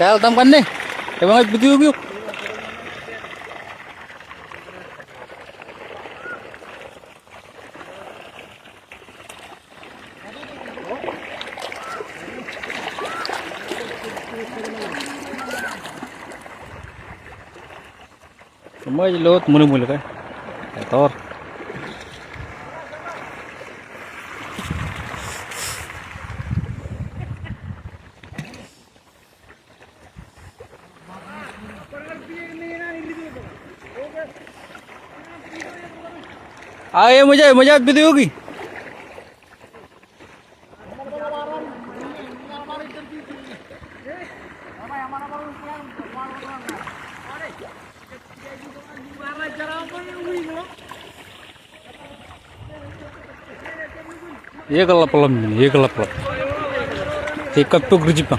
Kaya tamkan ni. Kaya mga video. Semua lot mulu-mulu kan. Motor. आए मजा video होगी ये गलत एक तो ग्रिजिपा